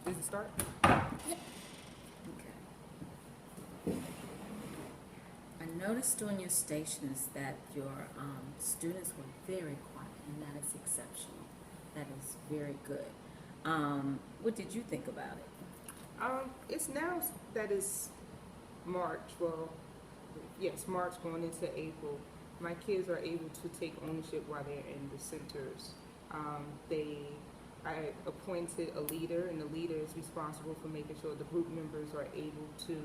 Does it start? Okay. I noticed on your stations that your students were very quiet, and that is exceptional. That is very good. What did you think about it? It's now that it's March. Well, yes, March going into April. My kids are able to take ownership while they're in the centers. I appointed a leader, and the leader is responsible for making sure the group members are able to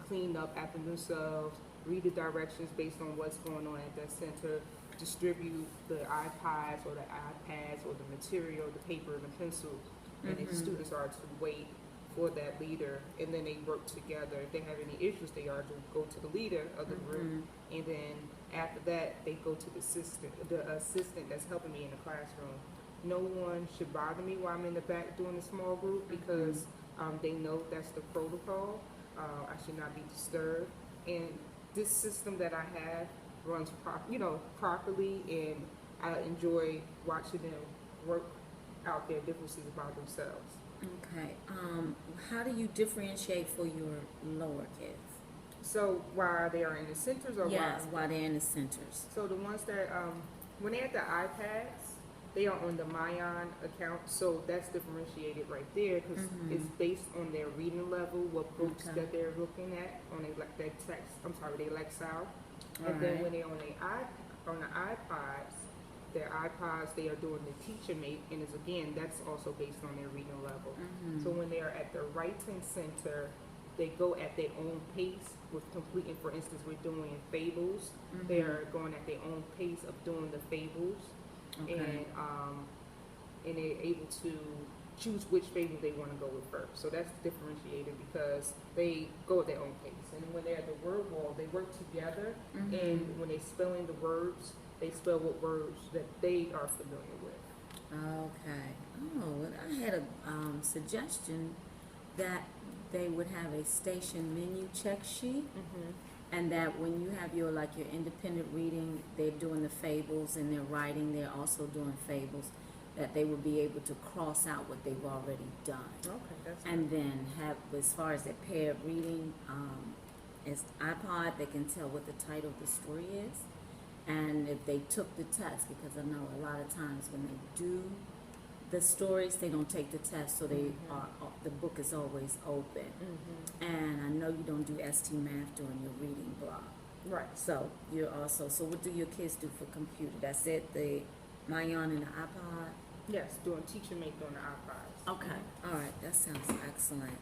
clean up after themselves, read the directions based on what's going on at that center, distribute the iPods or the iPads or the material, the paper and the pencils, and the students are to wait for that leader, and then they work together. If they have any issues, they are to go to the leader of the group, and then after that, they go to the assistant that's helping me in the classroom. No one should bother me while I'm in the back doing a small group because they know that's the protocol. I should not be disturbed, and this system that I have runs properly, and I enjoy watching them work out their differences about themselves. Okay. How do you differentiate for your lower kids? So while they are in the centers, or Yes, while they're in the centers. so the ones that when they have the iPads, they are on the Mayan account. So that's differentiated right there because it's based on their reading level, what books that they're looking at on their text. Their Lexile. And then when they're on the iPods, their iPods, they are doing the teacher mate, and that's also based on their reading level. So when they are at the writing center, they go at their own pace with completing. For instance, we're doing fables. They are going at their own pace of doing the fables, and they're able to choose which fable they want to go with first. So that's differentiated because they go at their own pace. And when they're at the word wall, they work together, and when they're spelling the words, they spell what words that they are familiar with. Okay. Oh, well, I had a suggestion that they would have a station menu check sheet, and that when you have your independent reading, they're doing the fables and they're writing, they're also doing fables, that they would be able to cross out what they've already done. Okay, that's And then have, as far as their paired reading, as iPod, they can tell what the title of the story is. And if they took the test, because I know a lot of times when they do the stories, they don't take the test, so they are, the book is always open. And I know you don't do ST Math during your reading block. right. So you're also, so what do your kids do for computer? That's it, the Mayan and the iPod? Yes, doing teacher mate on the iPods. Okay, all right, that sounds excellent.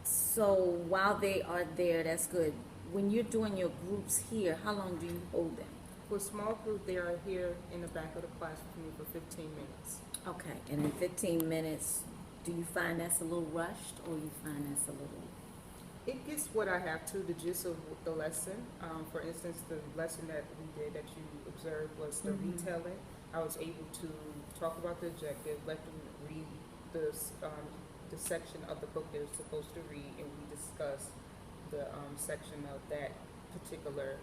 So while they are there, that's good. When you're doing your groups here, how long do you hold them? For a small group, they are here in the back of the class with me for 15 minutes. Okay, and in 15 minutes, do you find that's a little rushed, or you find that's a little? It gets what I have to, the gist of the lesson. For instance, the lesson that we did that you observed was the retelling. I was able to talk about the objective, let them read the section of the book they're supposed to read, and we discuss the section of that particular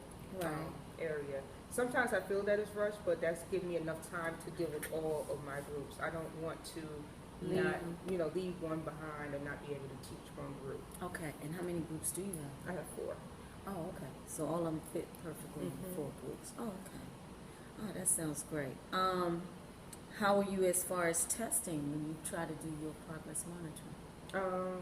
area. Sometimes I feel that it's rushed, but that's giving me enough time to deal with all of my groups. I don't want to leave one behind and not be able to teach one group. Okay, and how many groups do you have? I have 4. Oh, okay. So all of them fit perfectly in 4 groups. Oh, okay. Oh, that sounds great. How are you as far as testing when you try to do your progress monitoring?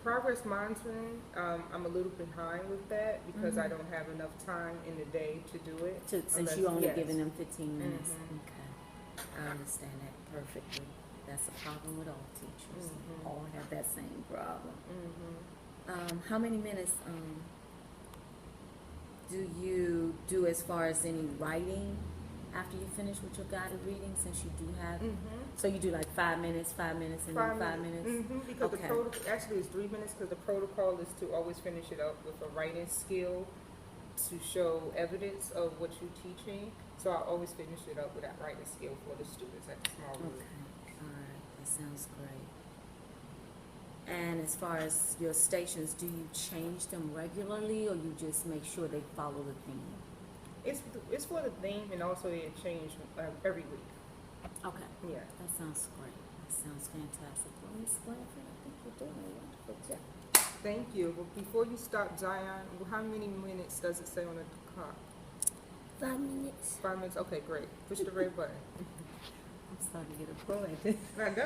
Progress monitoring, I'm a little behind with that because I don't have enough time in the day to do it. Since you only giving them 15 minutes. Okay. I understand that perfectly. That's a problem with all teachers. All have that same problem. How many minutes do you do as far as any writing after you finish with your guided reading, since you do have, so you do like 5 minutes, 5 minutes, and then 5 minutes? Because the protocol, actually it's 3 minutes because the protocol is to always finish it up with a writing skill to show evidence of what you're teaching. So I always finish it up with that writing skill for the students at the small group. Okay, all right, that sounds great. And as far as your stations, do you change them regularly, or you just make sure they follow the theme? It's for the theme, and also it changes every week. Okay. Yeah. That sounds great. Sounds fantastic. Well, Ms. Blanford, I think you're doing a wonderful job. Thank you. Well, before you start, Zion, how many minutes does it say on the clock? 5 minutes. 5 minutes? Okay, great. Push the red button. I'm starting to get a pro at this. I know.